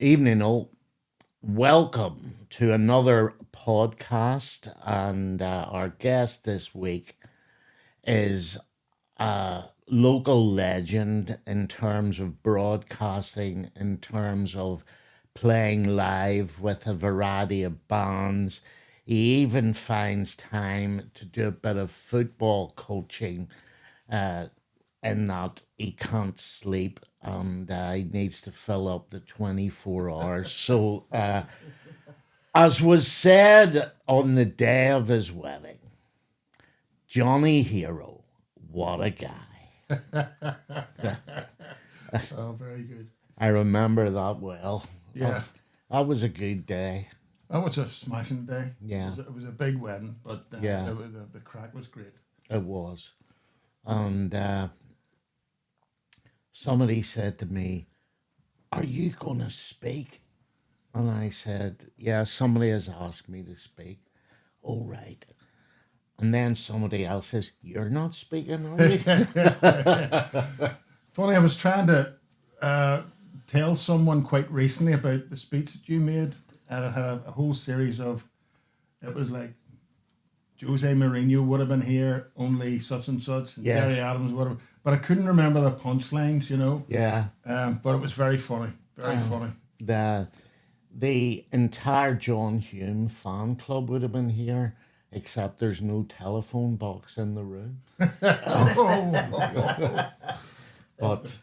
Evening, all. Welcome to another podcast. And our guest this week is a local legend in terms of broadcasting, in terms of playing live with a variety of bands. He even finds time to do a bit of football coaching uh, in that he can't sleep and he needs to fill up the 24 hours. So, as was said on the day of his wedding, Johnny Hero, what a guy. Oh, very good. I remember that well. Yeah, That was a good day. that was a smashing day. Yeah. It was a big wedding, but Yeah. the crack was great. It was. And somebody said to me, "Are you going to speak?" And I said, "Yeah, somebody has asked me to speak." "Oh, right." And then somebody else says, "You're not speaking, are you?" Funny, I was trying to tell someone quite recently about the speech that you made, and it had a whole series of. It was like Jose Mourinho would have been here, only such and such, and Yes. Jerry Adams would have. But I couldn't remember the punchlines, Yeah. But it was very funny, very funny. The entire John Hume fan club would have been here, except there's no telephone box in the room. But,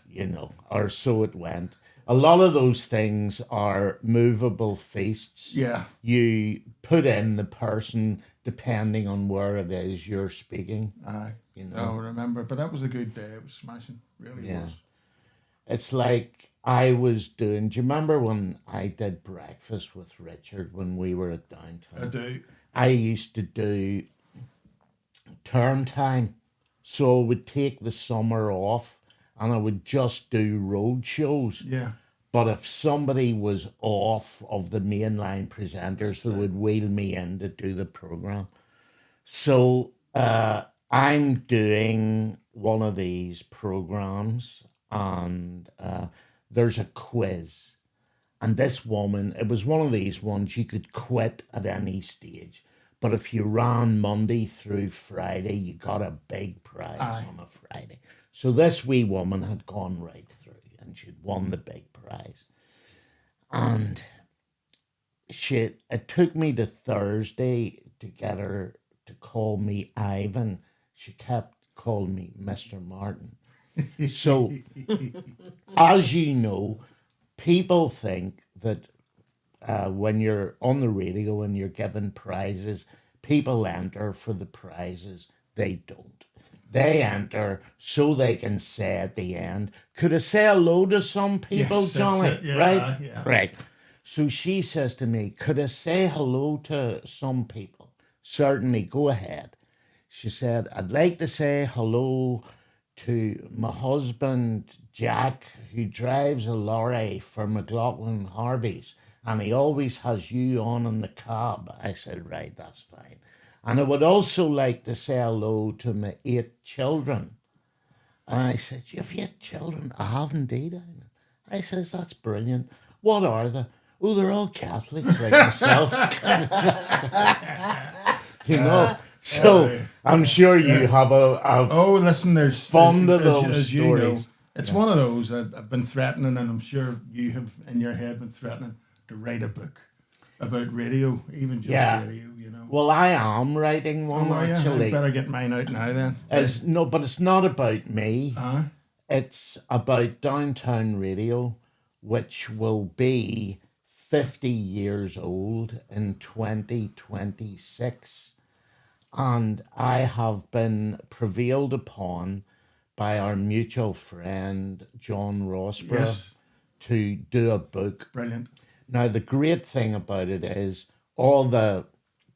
or so it went. A lot of those things are movable feasts. Yeah. You put in the person depending on where it is you're speaking. Aye. You know. No, I remember, but that was a good day. It was smashing, really Yeah. was. It's like I was doing. Do you remember when I did breakfast with Richard when we were at downtown? I do. I used to do term time. So I would take the summer off and I would just do road shows. Yeah. But if somebody was off of the mainline presenters, they would wheel me in to do the program. So I'm doing one of these programs and there's a quiz. And this woman, it was one of these ones you could quit at any stage. But if you ran Monday through Friday, you got a big prize Aye. on a Friday. So this wee woman had gone right through and she'd won the big prize. And it took me to Thursday to get her to call me Ivan. She kept calling me Mr. Martin. So, as you know, people think that when you're on the radio and you're given prizes, people enter for the prizes. They don't. They enter so they can say at the end, "Could I say hello to some people, Yes, that's Johnny?" it, yeah, Right? yeah. Right. So she says to me, "Could I say hello to some people?" "Certainly, go ahead." She said, "I'd like to say hello to my husband, Jack, who drives a lorry for McLaughlin Harvey's, and he always has you on in the cab." I said, "Right, that's fine. And I would also like to say hello to my 8 children." And I said, "You have 8 children?" "I have indeed." I says, "That's brilliant. What are they?" "Oh, they're all Catholics like myself." So I'm sure you have a Oh, listen, there's fond of as- those as you know, stories. it's one of those I've been threatening, and I'm sure you have in your head been threatening to write a book about radio, even just Yeah. radio. Well, I am writing one Oh, yeah, I actually. better get mine out now then. No, but it's not about me. Uh, It's about Downtown Radio, which will be 50 years old in 2026. And I have been prevailed upon by our mutual friend, John Rossborough, yes, to do a book. brilliant. Now, the great thing about it is all the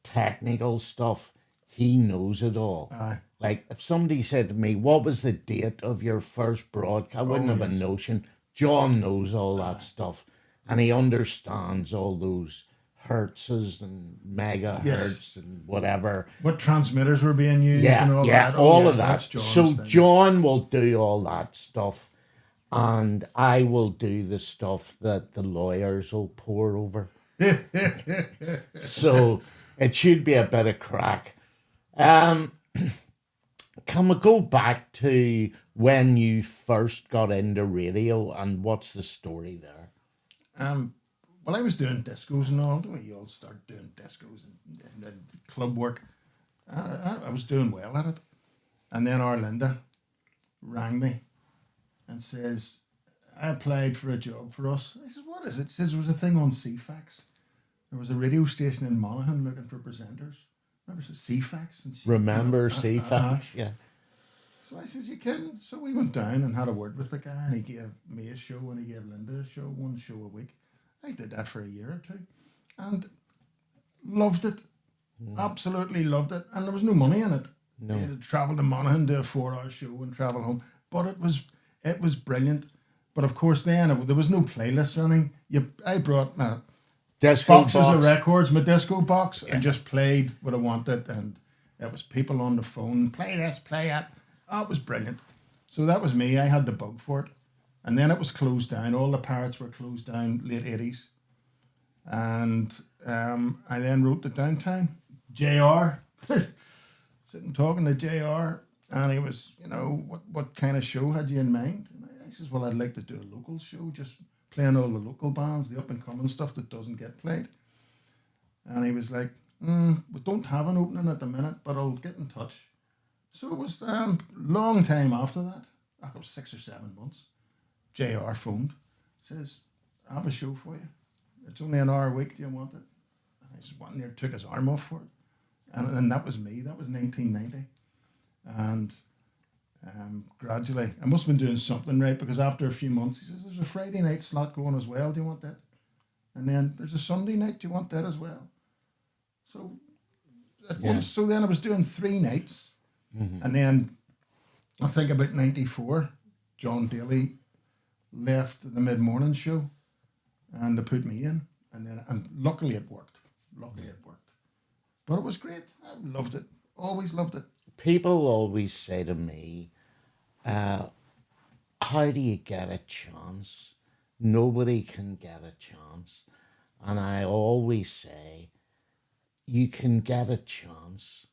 technical stuff, he knows it all. Aye. Like, if somebody said to me, "What was the date of your first broadcast?" I wouldn't have a yes. notion. John knows all that stuff. And he understands all those hertzes and megahertz and whatever. What transmitters were being used Yeah, and all yeah, that. all yes, of that. that's John's So thing. John will do all that stuff. and I will do the stuff that the lawyers will pour over. So it should be a bit of crack. Um, can we go back to when you first got into radio and what's the story there? um, well, I was doing discos and all. The way you all start doing discos and club work, I was doing well at it. And then Arlinda rang me and says, I applied for a job for us. I says, what is it? She says, there was a thing on CFAX. There was a radio station in Monaghan looking for presenters. Remember, it CFAX? And she, Remember CFAX? Yeah. So I says, you kidding? So we went down and had a word with the guy, and he gave me a show and he gave Linda a show, one show a week. I did that for a year or two and loved it. Absolutely loved it. And there was no money in it. No. You had to travel to Monaghan, do a 4-hour show and travel home. But it was brilliant. But of course, then there was no playlist or anything. I brought my Disco boxes of box. records, my disco box, and just played what I wanted. And it was people on the phone, play this, play that. Oh, it was brilliant. So that was me. I had the bug for it. And then it was closed down. All the pirates were closed down late 80s. And I then wrote the Downtime. JR, sitting talking to JR. And he was, what kind of show had you in mind? And I says, well, I'd like to do a local show, just playing all the local bands, the up and coming stuff that doesn't get played. And he was like, we don't have an opening at the minute, but I'll get in touch. So it was long time after that, it was 6 or 7 months, JR phoned, says, I have a show for you. It's only an hour a week, do you want it? And I said, what? And he took his arm off for it. And that was me, that was 1990. And gradually, I must have been doing something right, because after a few months, he says, there's a Friday night slot going as well, do you want that? And then there's a Sunday night, do you want that as well? So so then I was doing 3 nights. Mm-hmm. And then I think about 94, John Daly left the mid-morning show and they put me in. And luckily it worked. But it was great. I loved it. Always loved it. People always say to me, how do you get a chance? Nobody can get a chance. And I always say, you can get a chance.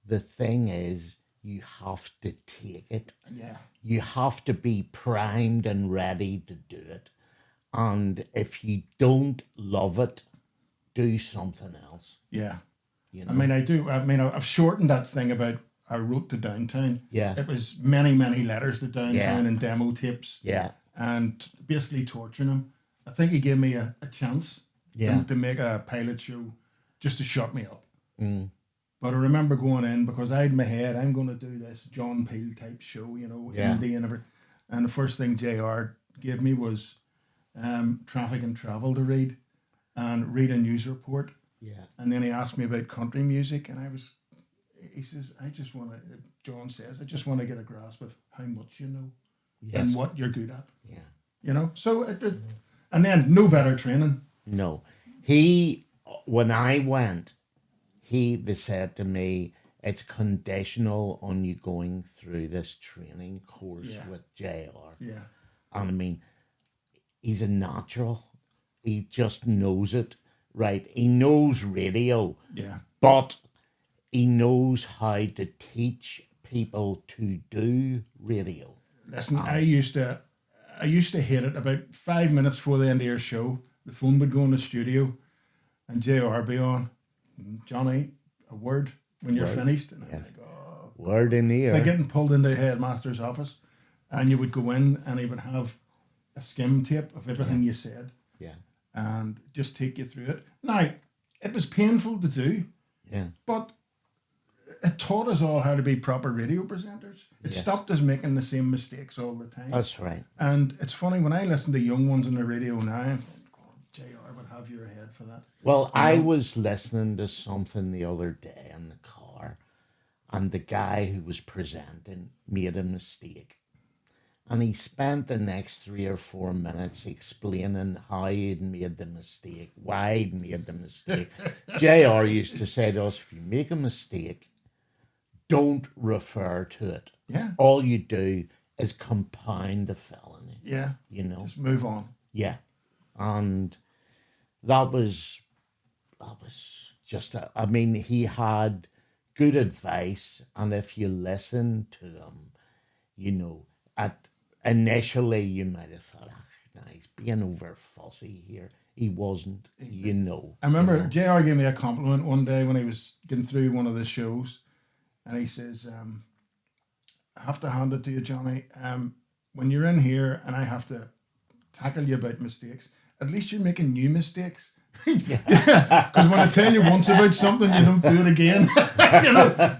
The thing is, you have to take it. Yeah. You have to be primed and ready to do it. And if you don't love it, do something else. Yeah. I mean, I've shortened that thing about I wrote to Downtown. Yeah. It was many, many letters to Downtown and demo tapes. Yeah. And basically torturing him. I think he gave me a chance to make a pilot show just to shut me up. Mm. But I remember going in because I had in my head, I'm going to do this John Peel type show, indie and everything. And the first thing JR gave me was traffic and travel to read and read a news report. Yeah. And then he asked me about country music, and he says, John says, I just want to get a grasp of how much you know and what you're good at. Yeah. So and then no better training. No. When I went, they said to me, it's conditional on you going through this training course with JR. Yeah. And I mean, he's a natural. He just knows it, right? He knows radio. Yeah. But he knows how to teach people to do radio. Listen, I used to hit it about 5 minutes before the end of your show. The phone would go in the studio and JR be on. Johnny, a word when you're finished. And I'm like, oh. Word in the ear. It's like getting pulled into the headmaster's office. And you would go in and he would have a skim tape of everything you said. Yeah. And just take you through it. Now, it was painful to do. Yeah. But it taught us all how to be proper radio presenters. It stopped us making the same mistakes all the time. That's right. And it's funny, when I listen to young ones on the radio now, I'm thinking, God, JR would have your head for that. Well, I was listening to something the other day in the car, and the guy who was presenting made a mistake. And he spent the next 3 or 4 minutes explaining how he'd made the mistake, why he'd made the mistake. JR used to say to us, if you make a mistake, don't refer to it. Yeah. All you do is compound the felony. Yeah. you know. Just move on. Yeah, and that was just I mean, he had good advice, and if you listen to him, you know, at initially you might have thought, ah, nah, he's being over fussy here. He wasn't, I you remember know. JR gave me a compliment one day when he was getting through one of the shows, and he says, I have to hand it to you, Johnny. When you're in here and I have to tackle you about mistakes, at least you're making new mistakes. Because when I tell you once about something, you don't do it again.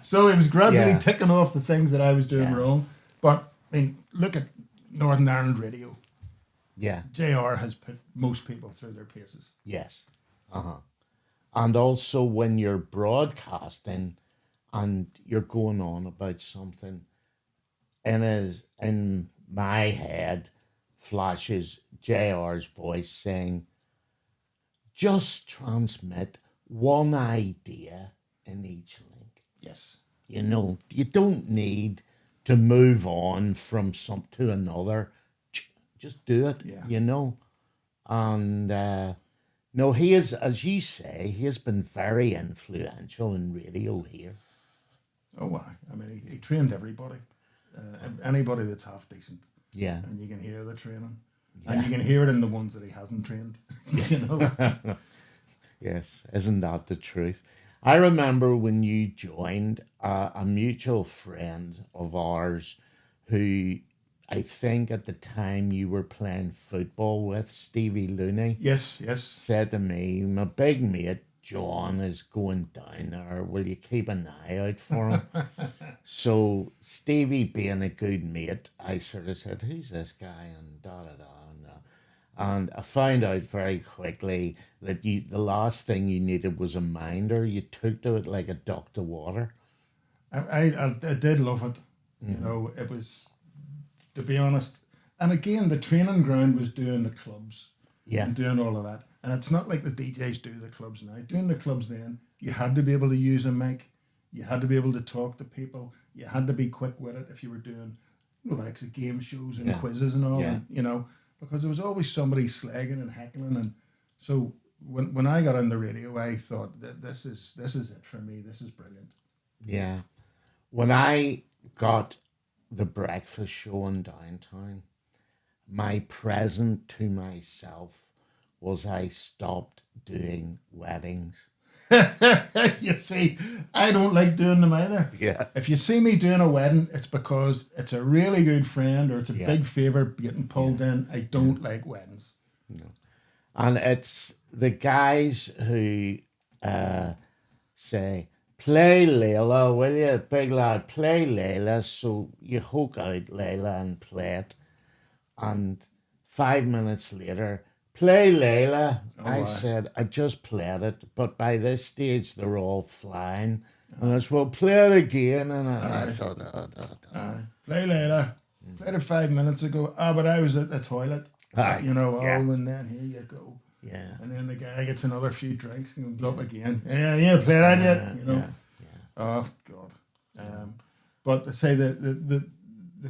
So it was gradually Yeah, ticking off the things that I was doing yeah, wrong. But I mean, look at Northern Ireland Radio. yeah, JR has put most people through their paces. yes, uh-huh. And also when you're broadcasting and you're going on about something, in my head flashes JR's voice saying, just transmit one idea in each link. Yes. You don't need to move on from some to another. Just do it, Yeah. And no, he is, as you say, he has been very influential in radio here. Oh, wow. I mean, he trained everybody. Anybody that's half decent. Yeah. And you can hear the training. And Yeah. you can hear it in the ones that he hasn't trained. you know? Yes, isn't that the truth? I remember when you joined a mutual friend of ours who I think at the time you were playing football with, Stevie Looney, Yes, yes. said to me, my big mate John is going down there. Will you keep an eye out for him? So Stevie being a good mate, I sort of said, who's this guy? And da da da. And I found out very quickly that the last thing you needed was a minder. You took to it like a duck to water. I did love it. It was, to be honest. And again, the training ground was doing the clubs Yeah, and doing all of that. And it's not like the DJs do the clubs now. Doing the clubs then, you had to be able to use a mic. You had to be able to talk to people. You had to be quick with it if you were doing, like game shows and yeah, quizzes and all. yeah, And, because there was always somebody slagging and heckling. And so when I got on the radio, I thought that this is it for me. This is brilliant. yeah. When I got the breakfast show in downtown, my present to myself was I stopped doing weddings. You see, I don't like doing them either. Yeah. If you see me doing a wedding, it's because it's a really good friend or it's a Yeah. big favourite getting pulled in. I don't like weddings. And it's the guys who say, play Layla, will you, big lad, play Layla. So you hook out Layla and play it. And 5 minutes later, play Layla. I Wow. said, I just played it. But by this stage, they're all flying. And I said, well, play it again. And I thought, Play later. Played it 5 minutes ago. But I was at the toilet. Aye, yeah. And then here you go. yeah, And then the guy gets another few drinks and comes up again. Yeah, play that yet. yeah, Oh, God. But I say the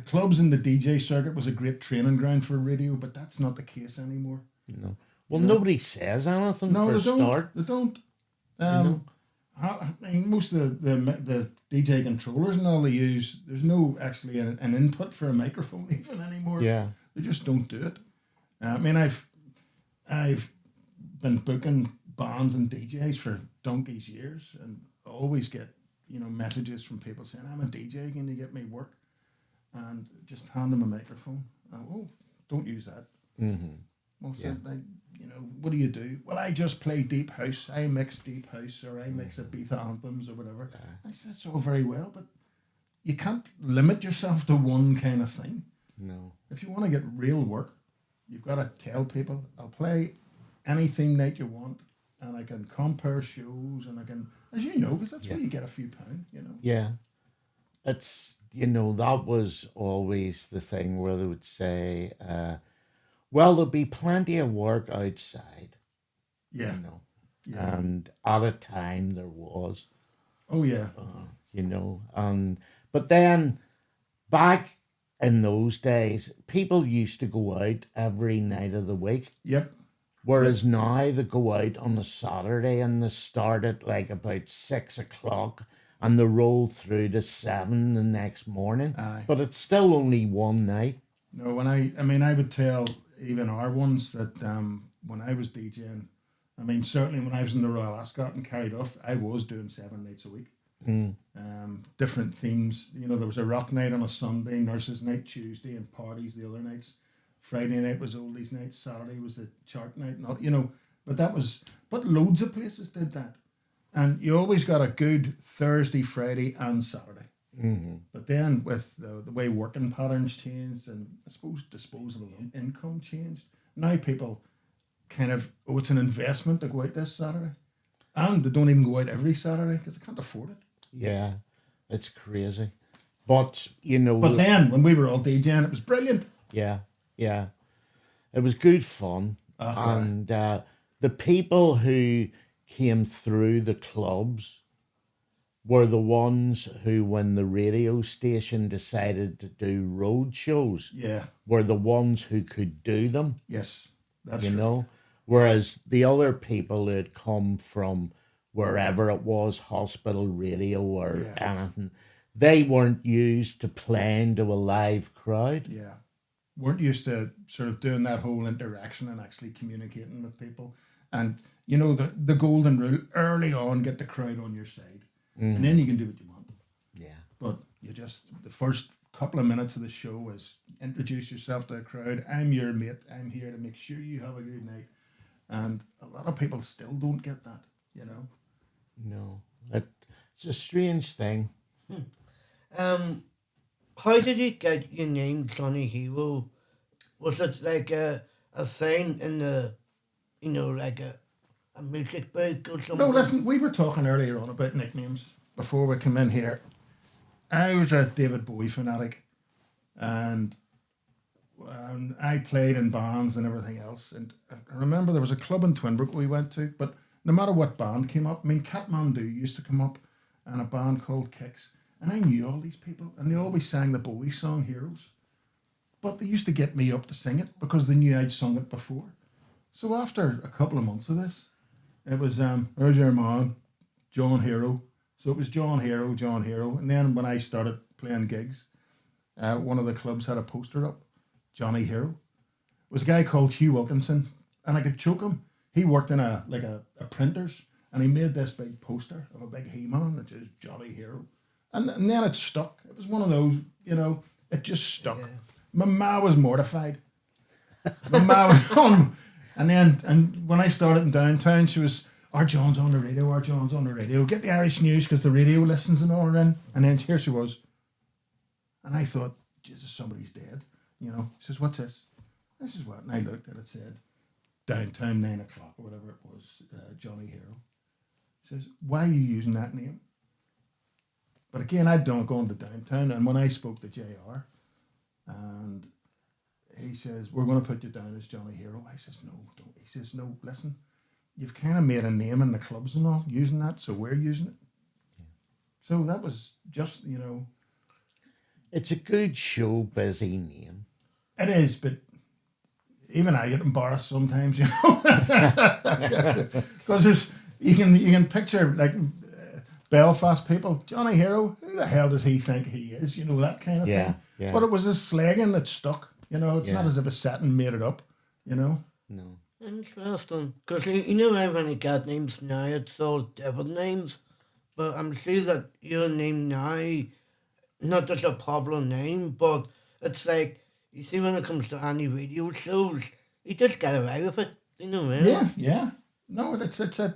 clubs and the DJ circuit was a great training ground for radio, but that's not the case anymore. no. Well, nobody says anything No, for they a don't. start. They don't. Most of the DJ controllers and all they use, there's no actually an input for a microphone even anymore. Yeah, They just don't do it. I mean, I've been booking bands and DJs for donkey's years, and I always get messages from people saying, "I'm a DJ, can you get me work?" And just hand them a microphone. Oh, don't use that. Well, so what do you do? Well, I just play deep house. I mix deep house, or I mix Ibiza anthems, or whatever. I said, it's all very well, but you can't limit yourself to one kind of thing. no. If you want to get real work, you've got to tell people, I'll play any theme night you want, and I can compare shows, and I can, as you know, because that's where you get a few pounds. Yeah. It's, that was always the thing where they would say, well, there'll be plenty of work outside, Yeah. Yeah. and at a time there was, Oh, yeah. but then back in those days, people used to go out every night of the week. Yep. Yep. Whereas now they go out on a Saturday and they start at like about 6 o'clock and they roll through to 7 the next morning. Aye. But it's still only one night. No, I mean, I would tell even our ones that when I was DJing, I mean, certainly when I was in the Royal Ascot and carried off, I was doing 7 nights a week. Mm. Different themes. You know, there was a rock night on a Sunday, nurses' night Tuesday, and parties the other nights. Friday night was oldies night. Saturday was the chart night. Not but that was. But loads of places did that, and you always got a good Thursday, Friday, and Saturday. Mm-hmm. But then with the way working patterns changed, and I suppose disposable income changed, now people kind of it's an investment to go out this Saturday, and they don't even go out every Saturday because they can't afford it. Yeah, it's crazy. But, you know. But then when we were all DJing, it was brilliant. Yeah, yeah. It was good fun. Uh-huh. And the people who came through the clubs were the ones who, when the radio station decided to do road shows, Yeah. were the ones who could do them, Yes. That's you right. know? Whereas the other people who had come from wherever it was, hospital radio or Yeah. anything, they weren't used to playing to a live crowd. Yeah. Weren't used to sort of doing that whole interaction and actually communicating with people. And the golden rule early on, get the crowd on your side, and then you can do what you want. Yeah. But the first couple of minutes of the show is introduce yourself to the crowd. I'm your mate. I'm here to make sure you have a good night. And a lot of people still don't get that. No. It's a strange thing. How did you get your name, Johnny Hero? Was it like a thing in the, like a music book or something? No, listen, we were talking earlier on about nicknames before we come in here. I was a David Bowie fanatic, and I played in bands and everything else. And I remember there was a club in Twinbrook we went to, but no matter what band came up, I mean, Kathmandu used to come up, and a band called Kicks, and I knew all these people, and they always sang the Bowie song Heroes. But they used to get me up to sing it because they knew I'd sung it before. So after a couple of months of this, it was, there's your man, John Hero. So it was John Hero, John Hero. And then when I started playing gigs, one of the clubs had a poster up, Johnny Hero. It was a guy called Hugh Wilkinson, and I could choke him. He worked in a printers, and he made this big poster of a big He-Man, which is Johnny Hero. And then it stuck. It was one of those, it just stuck. Yeah. My ma was mortified. My ma was on. And when I started in downtown, she was, our John's on the radio, our John's on the radio. Get the Irish news because the radio listens and all are in. And then here she was. And I thought, Jesus, somebody's dead. She says, what's this? This is what? And I looked and it said, downtown 9 o'clock or whatever it was, Johnny Hero. She says, why are you using that name? But again, I'd done going to downtown. And when I spoke to JR, and he says, we're going to put you down as Johnny Hero. I says, no, don't. He says, no, listen, you've kind of made a name in the clubs and all using that, so we're using it. Yeah. So that was just, It's a good show, busy name. It is, but even I get embarrassed sometimes, because you can picture like Belfast people, Johnny Hero, who the hell does he think he is? That kind of thing. Yeah. But it was a slagging that stuck. It's not as if a sat and made it up. No. Interesting. Because you know how many cat names now, it's all different names. But I'm sure that your name now, not just a popular name, but it's like, you see when it comes to any radio shows, you just get away with it. Really? Yeah. No, it's a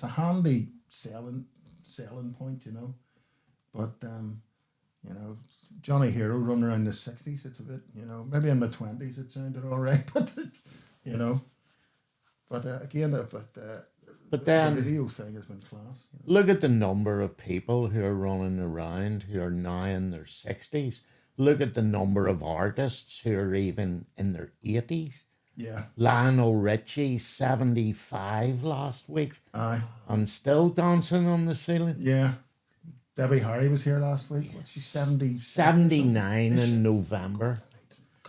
handy selling point, But Johnny Hero running around the 60s, it's a bit, maybe in the 20s it sounded all right, but again, But then the radio thing has been class. look at the number of people who are running around who are now in their 60s. Look at the number of artists who are even in their 80s. Yeah. Lionel Richie, 75 last week, Aye. and still dancing on the ceiling. Yeah. Debbie Harry was here last week. What's she, 70? 79 in November,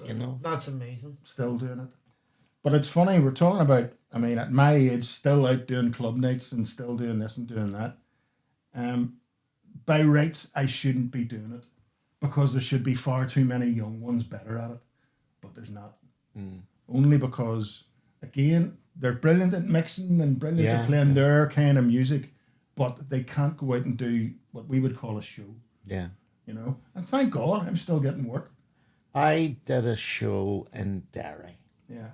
you know. That's amazing. Still doing it. But it's funny, we're talking about, I mean, at my age, still out doing club nights and still doing this and doing that. By rights, I shouldn't be doing it because there should be far too many young ones better at it. But there's not. Only because, again, they're brilliant at mixing and brilliant at playing their kind of music, but they can't go out and do what we would call a show. Yeah. You know? And thank God I'm still getting work. I did a show in Derry. Yeah.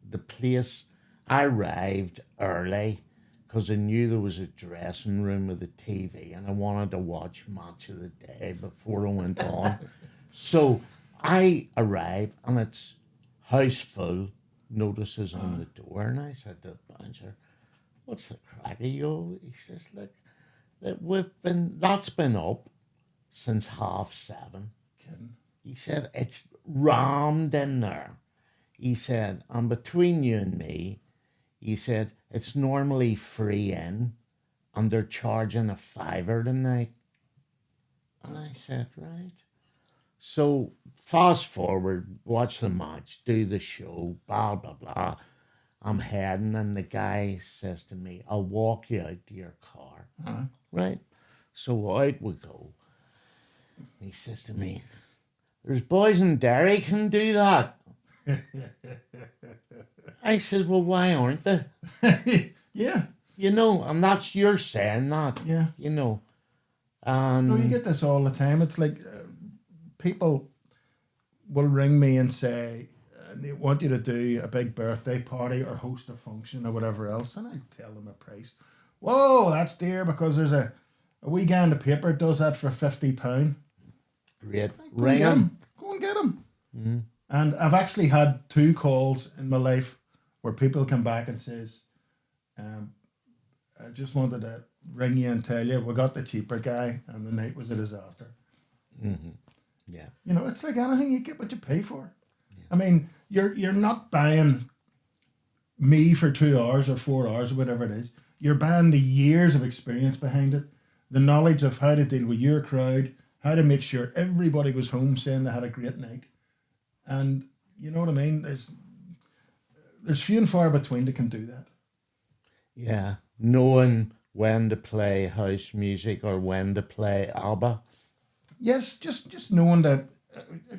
The place, I arrived early because I knew there was a dressing room with a TV and I wanted to watch Match of the Day before I went on. So I arrived and it's house full, notices on the door, and I said to the bouncer, "What's the crack of you?" He says, "Look, that's been up since 7:30. Kidding. He said, "It's rammed in there." He said, "And between you and me," he said, "it's normally free in and they're charging a fiver tonight." And I said, "Right." So fast forward, watch the match, do the show, blah, blah, blah. I'm heading and the guy says to me, "I'll walk you out to your car." Right? So out we go. He says to me, "There's boys in Derry can do that." I said, "Well, why aren't they?" Yeah. You know, and that's you're saying that. Yeah. You know. No, you get this all the time. It's like people will ring me and say they want you to do a big birthday party or host a function or whatever else, and I tell them a price. Whoa, that's dear because there's a weekend of paper does that for £50. Great. Go Ring and get 'em. them. Go and get them. And I've actually had 2 calls in my life where people come back and says, "I just wanted to ring you and tell you we got the cheaper guy, and the night was a disaster." Yeah. You know, it's like anything, you get what you pay for. I mean, you're not buying me for 2 hours or 4 hours or whatever it is. You're buying the years of experience behind it, the knowledge of how to deal with your crowd, how to make sure everybody goes home saying they had a great night. And you know what I mean? There's few and far between that can do that. Yeah. Knowing when to play house music or when to play ABBA. Yes, just knowing that,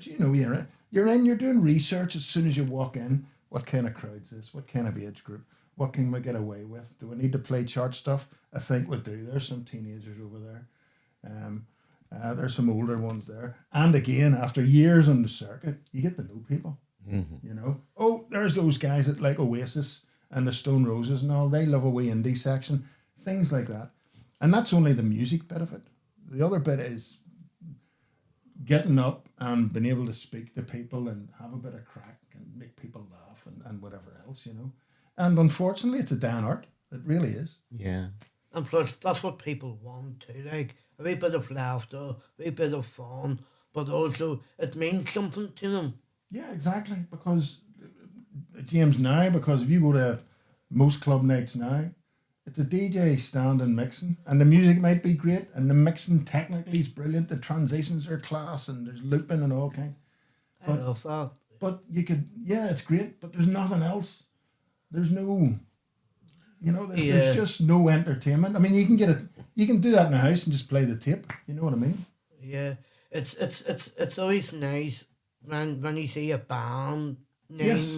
you know, you're doing research as soon as you walk in. What kind of crowd's this? What kind of age group? What can we get away with? Do we need to play chart stuff? I think we do. There's some teenagers over there. There's some older ones there. And again, after years on the circuit, you get to know people. You know, oh, there's those guys that like Oasis and the Stone Roses and all. They love a wee indie section, things like that. And that's only the music bit of it. The other bit is getting up and being able to speak to people and have a bit of crack and make people laugh and whatever else, you know. And unfortunately, it's a damn art. It really is. Yeah. And plus, that's what people want too. Like a wee bit of laughter, a wee bit of fun, but also it means something to them. Yeah, exactly. Because, James, now, because if you go to most club nights now, it's a DJ standing mixing, and the music might be great, and the mixing technically is brilliant. The transitions are class, and there's looping and all kinds. I love that. But you could, yeah, it's great, but there's nothing else. There's no, you know, there's just no entertainment. I mean, you can do that in a house and just play the tape. You know what I mean? Yeah, it's always nice when you see a band name Yes.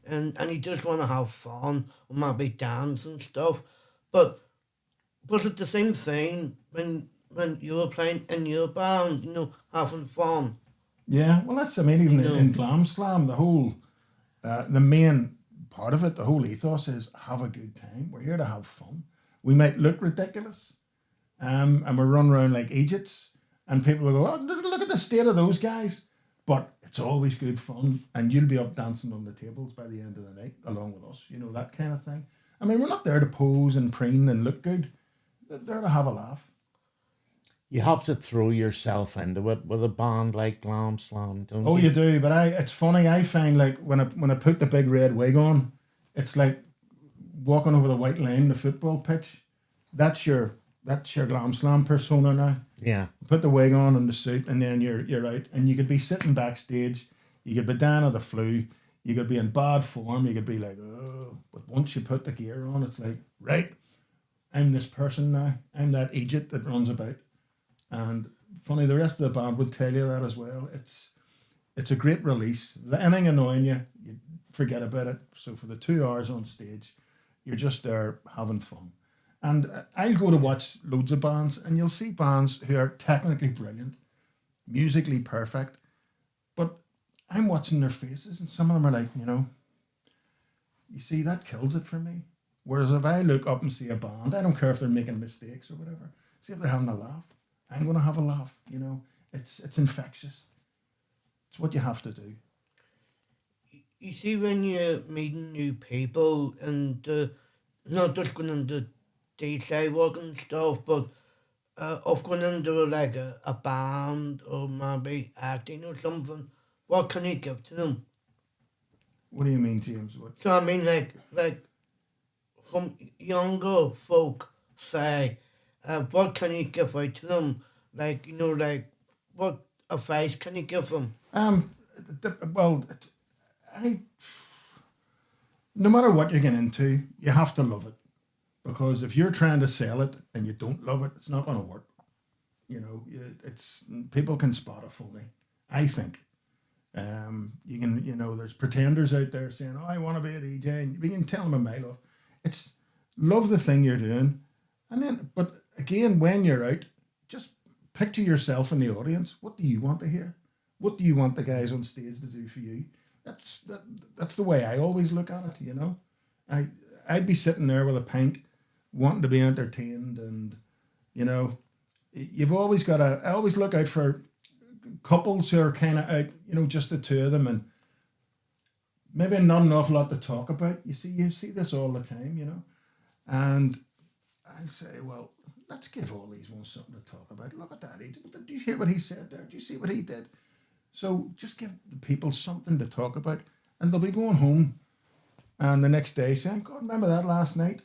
and you just want to have fun or maybe dance and stuff. But it's the same thing when you were playing in your band, you know, having fun. Yeah, well, I mean, even You know. in Glam Slam, the whole, the main part of it, the whole ethos is have a good time. We're here to have fun. We might look ridiculous, and we run around like idiots, and people will go, "Oh, look at the state of those guys." But it's always good fun, and you'll be up dancing on the tables by the end of the night, along with us. You know, that kind of thing. I mean, we're not there to pose and preen and look good. They're there to have a laugh. You have to throw yourself into it with a band like Glam Slam, don't Oh, you? you do, but it's funny. I find like when I put the big red wig on, it's like walking over the white line, the football pitch. That's your That's your glam slam persona now. Yeah. Put the wig on and the suit, and then you're out. And you could be sitting backstage, you could be down of the flu, you could be in bad form, you could be like, oh, but once you put the gear on, it's like, right, I'm this person now. I'm that agent that runs about. And funny, the rest of the band would tell you that as well. It's a great release. Anything annoying you, you forget about it. So for the 2 hours on stage, you're just there having fun. And I'll go to watch loads of bands, and you'll see bands who are technically brilliant, musically perfect, but I'm watching their faces, and some of them are like, you see, that kills it for me. Whereas if I look up and see a band, I don't care if they're making mistakes or whatever. See if they're having a laugh. I'm going to have a laugh. It's infectious. It's what you have to do. You see, when you're meeting new people and not just going into DJ work and stuff, but of going into like a band or maybe acting or something, what can you give to them? What do you mean, James? What? So I mean, like from younger folk, say, what can you give out to them? Like like what advice can you give them? Well, I no matter what you're getting into, you have to love it, because if you're trying to sell it and you don't love it, it's not going to work. It's people can spot a phony. I think. You can, there's pretenders out there saying, "Oh, I want to be a DJ," and we can tell them a mile off. It's love the thing you're doing, and then, but again, when you're out, just picture yourself in the audience. What do you want to hear? What do you want the guys on stage to do for you? That's the way I always look at it. I'd be sitting there with a pint, wanting to be entertained, and you've always got to. I always look out for couples who are kind of out, just the two of them, and maybe not an awful lot to talk about. You see this all the time, and I say, well, let's give all these ones something to talk about. Look at that agent. Did you hear what he said there? Did you see what he did? So just give the people something to talk about, and they'll be going home, and the next day saying, God, remember that last night?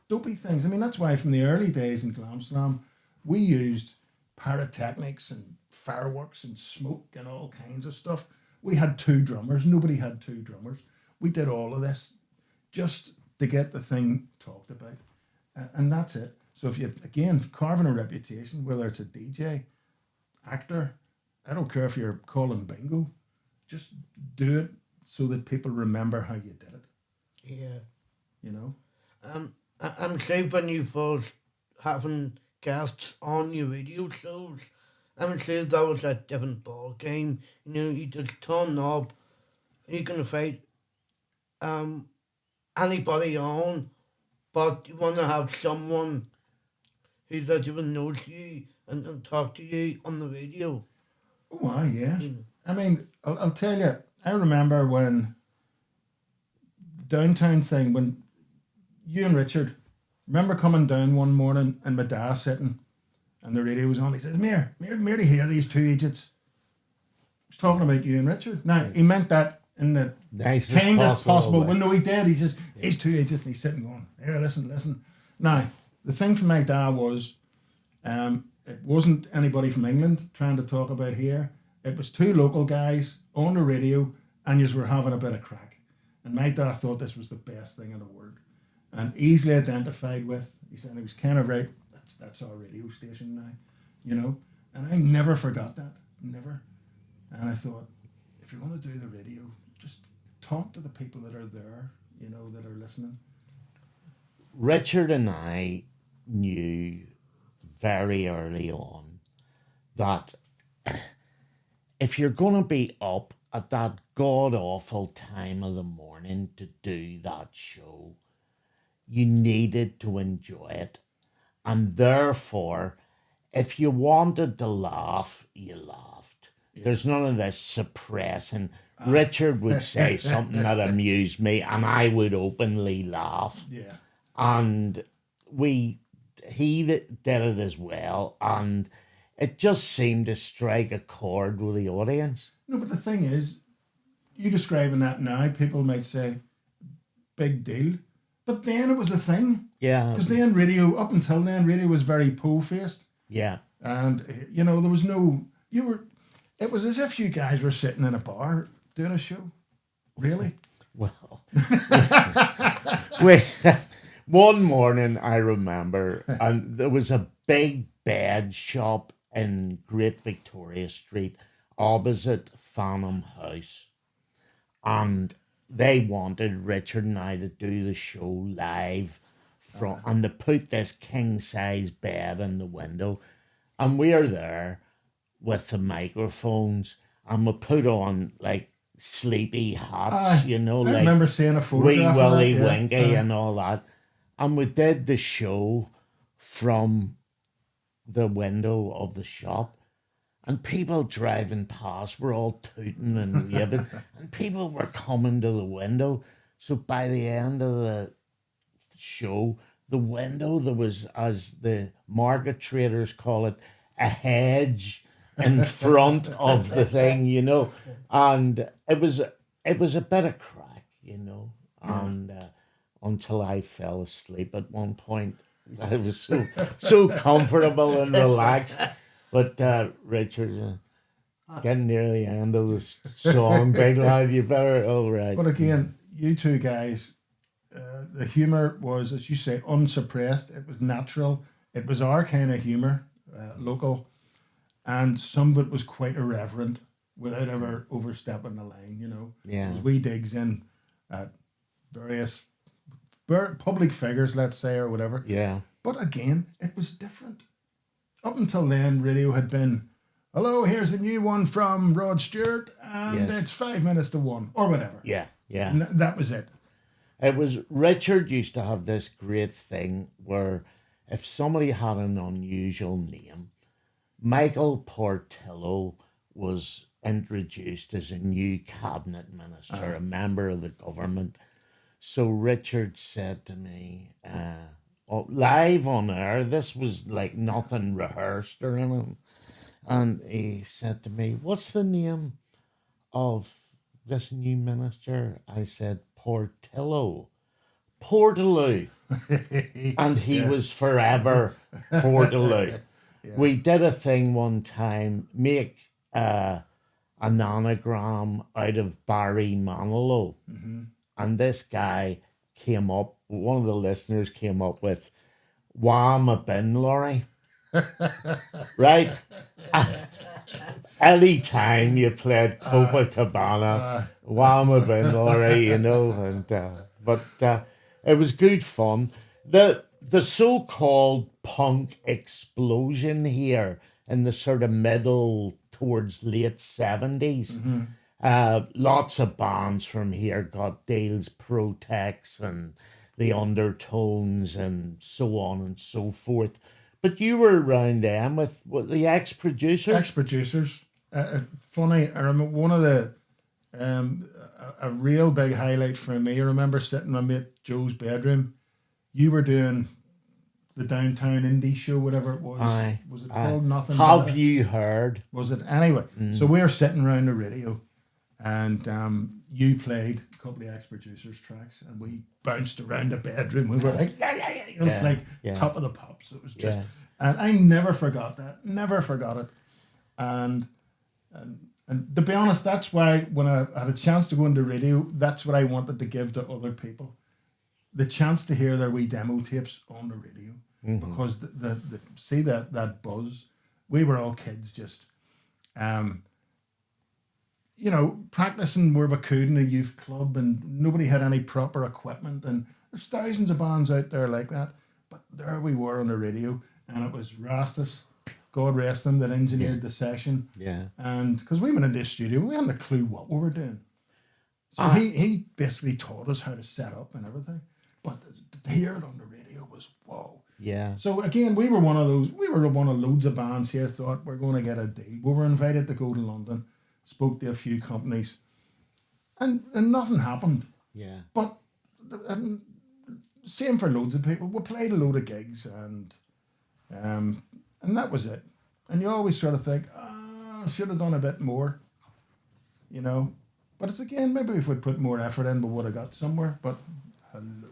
Dopey things. I mean, that's why from the early days in Glam Slam, we used pyrotechnics and fireworks and smoke and all kinds of stuff. We had 2 drummers. Nobody had 2 drummers. We did all of this just to get the thing talked about. And that's it. So if you, again, carving a reputation, whether it's a DJ, actor, I don't care if you're calling bingo, just do it so that people remember how you did it. Yeah. You know? I'm sure when you first having guests on your radio shows, I'm sure that was a different ball game. You just turn up, you can fight anybody on, but you want to have someone who doesn't even knows you and talk to you on the radio. Oh, yeah. You know. I mean, I'll tell you, I remember when the downtown thing, when you and Richard, remember coming down one morning and my dad sitting and the radio was on. He says, Mere to hear these 2 idiots. He was talking about you and Richard. Now, he meant that in the Nicest kindest possible. way. Well, no, he did. He says, these 2 idiots. And he's sitting going, here, listen. Now, the thing from my dad was, it wasn't anybody from England trying to talk about here. It was 2 local guys on the radio, and you were having a bit of crack. And my dad thought this was the best thing in the world, and easily identified with. He said he was kind of right. That's our radio station now, And I never forgot that, never. And I thought, if you're going to do the radio, just talk to the people that are there, that are listening. Richard and I knew very early on that if you're going to be up at that god awful time of the morning to do that show, you needed to enjoy it. And therefore, if you wanted to laugh, you laughed. Yeah. There's none of this suppressing. Richard would say something that amused me, and I would openly laugh. Yeah. And he did it as well, and it just seemed to strike a chord with the audience. No, but the thing is, you describing that now, people might say, big deal. But then it was a thing. Yeah. Because then radio, up until then, radio was very pole-faced. Yeah. And, there was no, it was as if you guys were sitting in a bar doing a show. Really? Well, we, one morning I remember, and there was a big bed shop in Great Victoria Street opposite Farnham House, and they wanted Richard and I to do the show live from, and they put this king size bed in the window, and we're there with the microphones, and we put on like sleepy hats, I like remember seeing a Wee photograph of that. Willie Yeah. Winky and all that. And we did the show from the window of the shop, and people driving past were all tooting and raving, and people were coming to the window. So by the end of the show, the window, there was, as the market traders call it, a hedge in front of the thing, and it was a bit of crack, and until I fell asleep at one point. I was so comfortable and relaxed. But Richard, getting near the end of the song, big lad, you better. All right. But again, you two guys, the humour was, as you say, unsuppressed. It was natural. It was our kind of humour, local. And some of it was quite irreverent without ever overstepping the line. Yeah. There was wee digs in at various public figures, let's say, or whatever. Yeah. But again, it was different. Up until then, radio had been, hello, here's a new one from Rod Stewart, and Yes. it's 5 minutes to 1, or whatever. Yeah. Yeah. And that was it. It was Richard used to have this great thing where if somebody had an unusual name, Michael Portillo was introduced as a new cabinet minister, a member of the government. So Richard said to me, live on air, this was like nothing rehearsed or anything, and he said to me, "What's the name of this new minister?" I said, "Portillo." Portaloo. And he was forever Portaloo. We did a thing one time, make an anagram out of Barry Manilow. And this guy came up, one of the listeners came up with Wham a bin lorry. Right? And any time you played Copacabana, Wham a bin lorry, and but it was good fun. The so-called punk explosion here in the sort of middle towards late 70s. Lots of bands from here got deals, Protex and the Undertones and so on and so forth. But you were around them with the ex-producers? Ex-producers. Funny, I remember one of the, a real big highlight for me, I remember sitting in my mate Joe's bedroom. You were doing the Downtown Indie Show, whatever it was. Aye. Was it called Nothing? Have Better? you heard? Was it? Anyway, so we were sitting around the radio, and you played a couple of ex-producers tracks, and we bounced around the bedroom. We were like, yeah. It was like top of the pops. It was just, and I never forgot that. Never forgot it. And to be honest, that's why when I had a chance to go into radio, that's what I wanted to give to other people. The chance to hear their wee demo tapes on the radio, because the see that buzz. We were all kids, just practicing where we could in a youth club, and nobody had any proper equipment. And there's thousands of bands out there like that, but there we were on the radio, and it was Rastus, God rest him, that engineered the session. Yeah. And because we went into the studio, we hadn't a clue what we were doing. So he basically taught us how to set up and everything. But to hear it on the radio was whoa. Yeah. So again, we were one of loads of bands here, thought we're going to get a deal. We were invited to go to London, spoke to a few companies, and nothing happened. Yeah. But same for loads of people. We played a load of gigs, and that was it. And you always sort of think, I should have done a bit more, But it's again, maybe if we'd put more effort in, we would have got somewhere. But hello,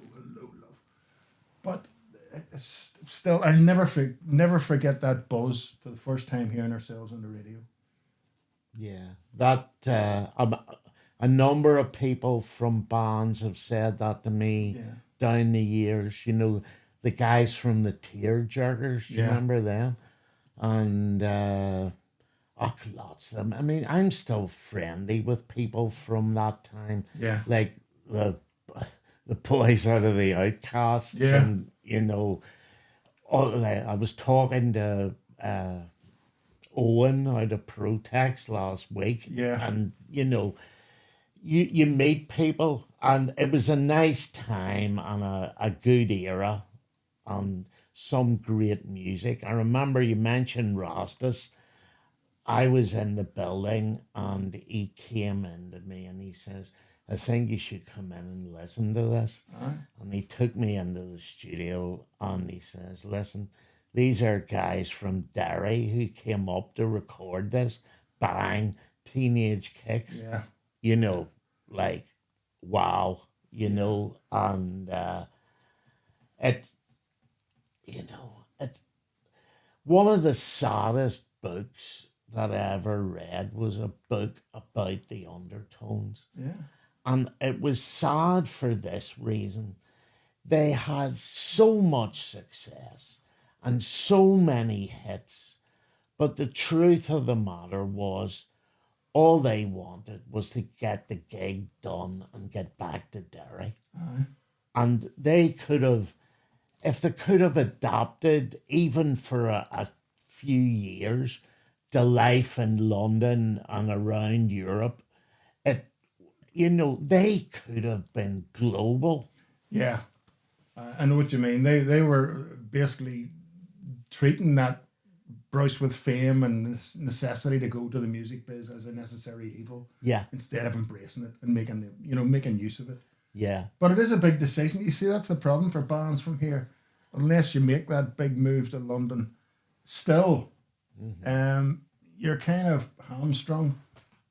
But it's still, I'll never forget that buzz for the first time hearing ourselves on the radio. Yeah, that a number of people from bands have said that to me Yeah, down the years. You know, the guys from the Tear Jerkers. Do you yeah, remember them? And oh, lots of them. I mean, I'm still friendly with people from that time, yeah, like the boys out of the Outcasts, yeah, and all like I was talking to Owen out of Protex last week, yeah, and you meet people, and it was a nice time and a good era, and some great music. I remember you mentioned Rastus. I was in the building, and he came into me and he says, I think you should come in and listen to this. aye, And he took me into the studio and he says, listen, these are guys from Derry who came up to record this. Bang, teenage kicks, yeah, you know, like, wow, yeah, and it, it, one of the saddest books that I ever read was a book about the undertones. yeah, And it was sad for this reason. They had so much success and so many hits, but the truth of the matter was all they wanted was to get the gig done and get back to Derry. aye, And they could have, if they could have adapted even for a few years to life in London and around Europe, it they could have been global. yeah. I know what you mean. They were basically treating that brush with fame and this necessity to go to the music biz as a necessary evil Yeah, instead of embracing it and making use of it. yeah, But it is a big decision. You see, that's the problem for bands from here. Unless you make that big move to London, still, you're kind of hamstrung.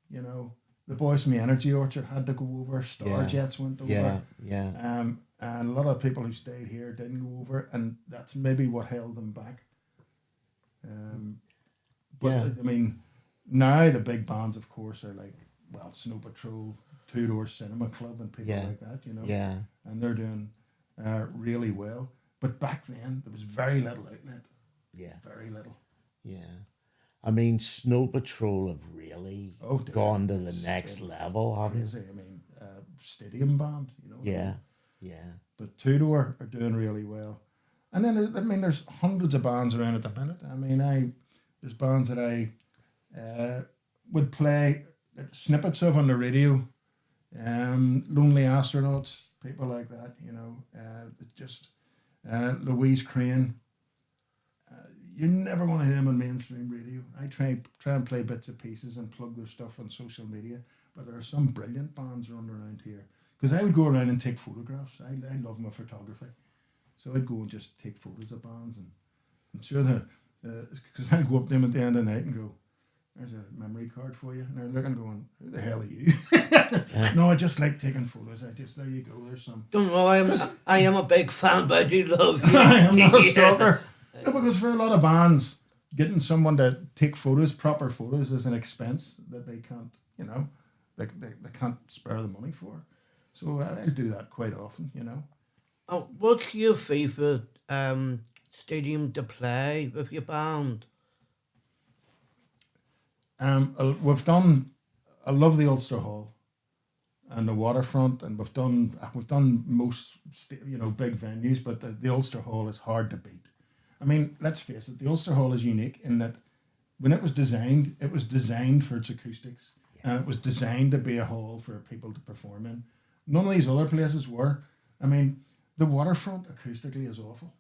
You know, the boys from the Energy Orchard had to go over. Star yeah, Jets went yeah, over. yeah, And a lot of people who stayed here didn't go over, and that's maybe what held them back. Um, but yeah, I mean, now the big bands, of course, are like, well, Snow Patrol, Two Door Cinema Club, and people yeah, like that, yeah, and they're doing really well. But back then, there was very little outlet, yeah, very little. yeah. I mean, Snow Patrol have really Oh, dear, gone to the it's next been level, haven't crazy. I mean, stadium band, they? Yeah, yeah, But Two Door are doing really well. And then there's hundreds of bands around at the minute. I mean, there's bands that I would play snippets of on the radio. Lonely Astronauts, people like that. Just Louise Crane. You're never going to hear them on mainstream radio. I try and play bits and pieces and plug their stuff on social media, but there are some brilliant bands running around here. Because I would go around and take photographs. I love my photography, so I'd go and just take photos of bands, and I'm sure because I'd go up to them at the end of the night and go, "There's a memory card for you," and they're looking, going, "Who the hell are you?" yeah. No, I just like taking photos. There you go. There's some. Don't worry, I am a big fan, but I do love you. I'm not a Yeah. stalker. No, because for a lot of bands, getting someone to take photos, proper photos, is an expense that they can't, they can't spare the money for. So I'll do that quite often. Oh, what's your favourite stadium to play with your band? We've done. I love the Ulster Hall and the waterfront, and we've done most big venues, but the Ulster Hall is hard to beat. I mean, let's face it, the Ulster Hall is unique in that when it was designed for its acoustics, and it was designed to be a hall for people to perform in. None of these other places were. I mean, the waterfront acoustically is awful.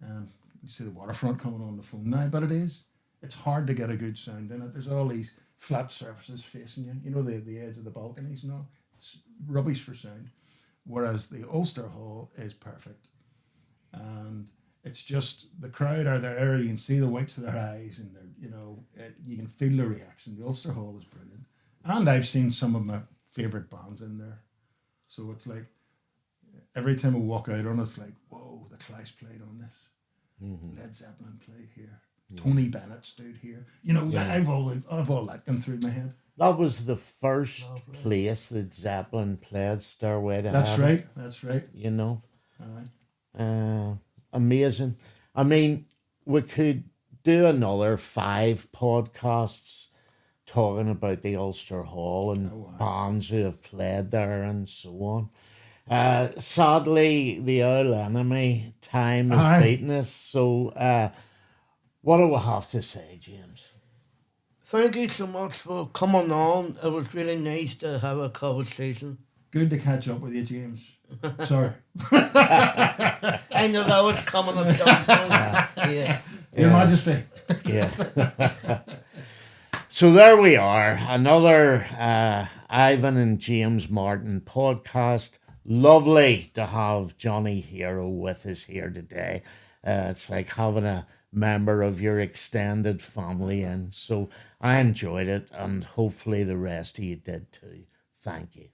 You see the waterfront coming on the phone now, but it is. It's hard to get a good sound in it. There's all these flat surfaces facing you. You know, the edge of the balconies and all. It's rubbish for sound. Whereas the Ulster Hall is perfect. And it's just the crowd are there. You can see the whites of their eyes, and you can feel the reaction. The Ulster Hall is brilliant, and I've seen some of my favorite bands in there. So it's like every time I walk out on it, it's like, whoa, the Clash played on this. Mm-hmm. Led Zeppelin played here. Yeah. Tony Bennett stood here. You know, Yeah. I've all that gone through my head. That was the first Lovely. place that Zeppelin played, Stairway to That's Heaven. right. That's right. You know, Aye. amazing. I mean, we could do another 5 podcasts talking about the Ulster Hall and Oh, aye. bands who have played there and so on. Sadly, the old enemy time Aye. has beaten us. So, what do we have to say, James? Thank you so much for coming on. It was really nice to have a conversation. Good to catch up with you, James. Sorry. I know that was coming at some point. Yeah. Your Yeah. Majesty. Yeah. So there we are, another Ivan and James Martin podcast. Lovely to have Johnny Hero with us here today. It's like having a member of your extended family in. So I enjoyed it, and hopefully the rest of you did too. Thank you.